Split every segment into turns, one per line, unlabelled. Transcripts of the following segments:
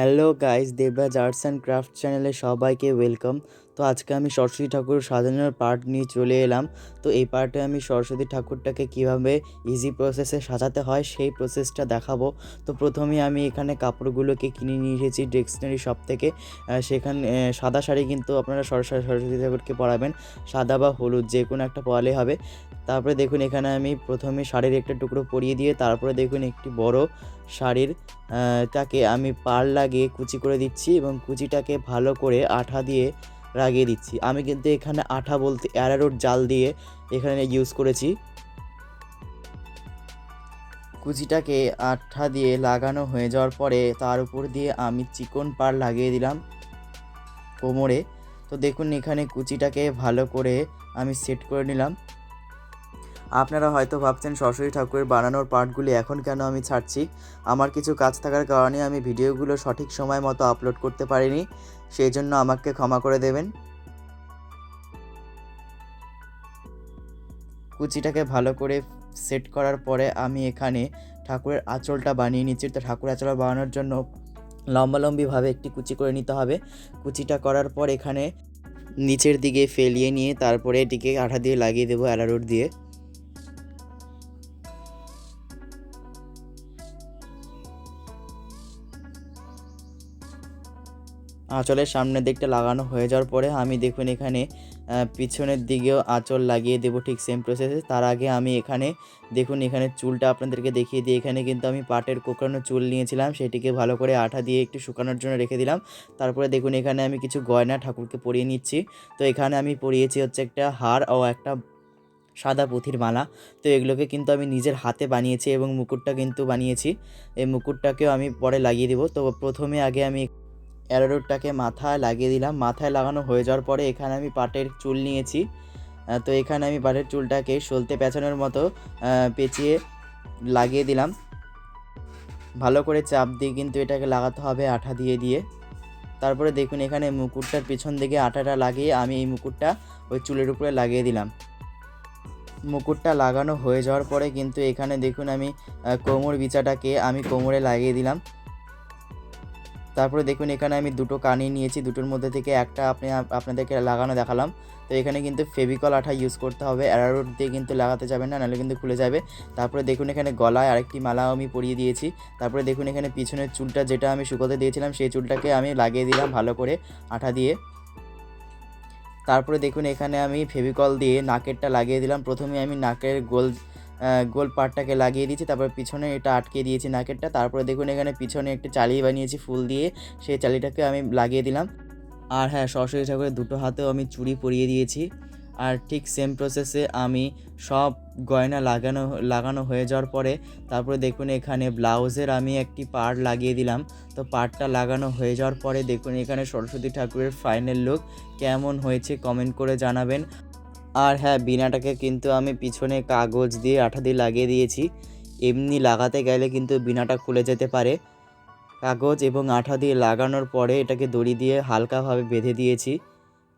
Hello guys, Devraj arts and craft চ্যানেলে সবাইকে welcome. তো আজকে আমি সরস্বতী ঠাকুর সাজানোর পার্ট নিয়ে চলে এলাম। তো এই পার্টে আমি সরস্বতী ঠাকুরটাকে কিভাবে ইজি প্রসেসে সাজাতে হয় সেই প্রসেসটা দেখাবো। তো প্রথমে আমি এখানে কাপড়গুলোকে কিনে নিয়ে এসেছি ডিকশনারি শপ থেকে। সেখানে সাদা শাড়ি কিন্তু আপনারা সরস্বতী ঠাকুরকে পরাবেন, সাদা বা হলুদ যে কোনো একটা পরালে হবে। তারপরে দেখুন এখানে আমি প্রথমে শাড়ির একটা টুকরো পরিয়ে দিয়ে তারপরে দেখুন একটি বড় শাড়ির তাকে আমি পাড় লাগিয়ে কুচি করে দিচ্ছি এবং কুচিটাকে ভালো করে আঠা দিয়ে লাগিয়ে দিচ্ছি। আমি কিন্তু এখানে আঠা বলতে অ্যারারুট জাল দিয়ে এখানে ইউজ করেছি। কুচিটাকে আঠা দিয়ে লাগানো হয়ে যাওয়ার পরে তার উপর দিয়ে আমি চিকন পাড় লাগিয়ে দিলাম কোমরে। তো দেখুন এখানে কুচিটাকে ভালো করে আমি সেট করে নিলাম। আপনারা হয়তো ভাবছেন সরস্বতী ঠাকুরের বানানোর পার্টগুলি এখন কেন আমি ছাড়ছি। আমার কিছু কাজ থাকার কারণে আমি ভিডিওগুলো সঠিক সময় মতো আপলোড করতে পারিনি, সেই জন্য আমাকে ক্ষমা করে দেবেন। কুচিটাকে ভালো করে সেট করার পরে আমি এখানে ঠাকুরের আঁচলটা বানিয়ে নিচ্ছি। তো ঠাকুর আঁচল বানানোর জন্য লম্বালম্বিভাবে একটি কুচি করে নিতে হবে। কুচিটা করার পর এখানে নিচের দিকে ফেলিয়ে নিয়ে তারপরে এটিকে আঠা দিয়ে লাগিয়ে দেবো অ্যারারুট দিয়ে। আঁচলের সামনের দিকটা লাগানো হয়ে যাওয়ার পরে আমি দেখুন এখানে পিছনের দিকেও আঁচল লাগিয়ে দেবো ঠিক সেম প্রসেসে। তার আগে আমি এখানে দেখুন এখানে চুলটা আপনাদেরকে দেখিয়ে দিই। এখানে কিন্তু আমি পাটের কোঁকড়ানো চুল নিয়েছিলাম, সেটিকে ভালো করে আঠা দিয়ে একটু শুকানোর জন্য রেখে দিলাম। তারপরে দেখুন এখানে আমি কিছু গয়না ঠাকুরকে পরিয়ে নিচ্ছি। তো এখানে আমি পরিয়েছি হচ্ছে একটা হার ও একটা সাদা পুঁথির মালা। তো এগুলোকে কিন্তু আমি নিজের হাতে বানিয়েছি এবং মুকুটটা কিন্তু বানিয়েছি। এই মুকুটটাকেও আমি পরে লাগিয়ে দেবো। তো প্রথমে আগে আমি অ্যারোরুটটাকে মাথায় লাগিয়ে দিলাম। মাথায় লাগানো হয়ে যাওয়ার পরে এখানে আমি পাটের চুল নিয়েছি। তো এখানে আমি পাটের চুলটাকে সলতে পেঁচানোর মতো পেঁচিয়ে লাগিয়ে দিলাম। ভালো করে চাপ দিয়ে কিন্তু এটাকে লাগাতে হবে আঠা দিয়ে দিয়ে। তারপরে দেখুন এখানে মুকুটটার পিছন দিকে আঠাটা লাগিয়ে আমি এই মুকুটটা ওই চুলের উপরে লাগিয়ে দিলাম। মুকুটটা লাগানো হয়ে যাওয়ার পরে কিন্তু এখানে দেখুন আমি কোমর বিচাটাকে আমি কোমরে লাগিয়ে দিলাম। তারপরে দেখুন এখানে আমি দুটো কানি নিয়েছি, দুটোর মধ্যে থেকে একটা আপনাদেরকে লাগানো দেখালাম। তো এখানে কিন্তু ফেভিকল আঠা ইউজ করতে হবে, অ্যারারুট দিয়ে কিন্তু লাগাতে যাবেন না, নাহলে কিন্তু খুলে যাবে। তারপরে দেখুন এখানে গলায় আরেকটি মালাও আমি পরিয়ে দিয়েছি। তারপরে দেখুন এখানে পিছনের চুলটা যেটা আমি শুকোতে দিয়েছিলাম সেই চুলটাকে আমি লাগিয়ে দিলাম ভালো করে আঠা দিয়ে। তারপরে দেখুন এখানে আমি ফেভিকল দিয়ে নাকেরটা লাগিয়ে দিলাম। প্রথমে আমি নাকের গোল পার্টটাকে লাগিয়ে দিয়েছি, তারপর পিছনে এটা আটকে দিয়েছি নাকেরটা। তারপরে দেখুন এখানে পিছনে একটি চালি বানিয়েছি ফুল দিয়ে, সেই চালিটাকে আমি লাগিয়ে দিলাম। আর হ্যাঁ, সরস্বতী ঠাকুরের দুটো হাতেও আমি চুড়ি পরিয়ে দিয়েছি। আর ঠিক সেম প্রসেসে আমি সব গয়না লাগানো হয়ে যাওয়ার পরে তারপরে দেখুন এখানে ব্লাউজের আমি একটি পাড় লাগিয়ে দিলাম। তো পাড়টা লাগানো হয়ে যাওয়ার পরে দেখুন এখানে সরস্বতী ঠাকুরের ফাইনাল লুক কেমন হয়েছে কমেন্ট করে জানাবেন। আর হ্যাঁ, বিনাটাকে কিন্তু আমি পিছনে কাগজ দিয়ে আঠা দিয়ে লাগিয়ে দিয়েছি। এমনি লাগাতে গেলে কিন্তু বিনাটা খুলে যেতে পারে। কাগজ এবং আঠা দিয়ে লাগানোর পরে এটাকে দড়ি দিয়ে হালকাভাবে বেঁধে দিয়েছি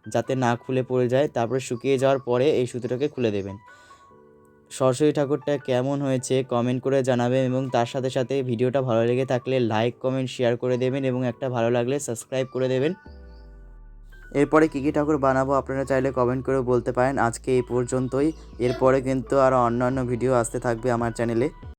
যাতে না খুলে পড়ে যায়। তারপরে শুকিয়ে যাওয়ার পরে এই সুতোটাকে খুলে দেবেন। সরস্বতী ঠাকুরটা কেমন হয়েছে কমেন্ট করে জানাবেন এবং তার সাথে সাথে ভিডিওটা ভালো লেগে থাকলে লাইক কমেন্ট শেয়ার করে দেবেন এবং একটা ভালো লাগলে সাবস্ক্রাইব করে দেবেন। এরপরে কী কী ঠাকুর বানাবো আপনারা চাইলে কমেন্ট করে বলতে পারেন। আজকে এই পর্যন্তই, এরপরে কিন্তু আরও অন্যান্য ভিডিও আসতে থাকবে আমার চ্যানেলে।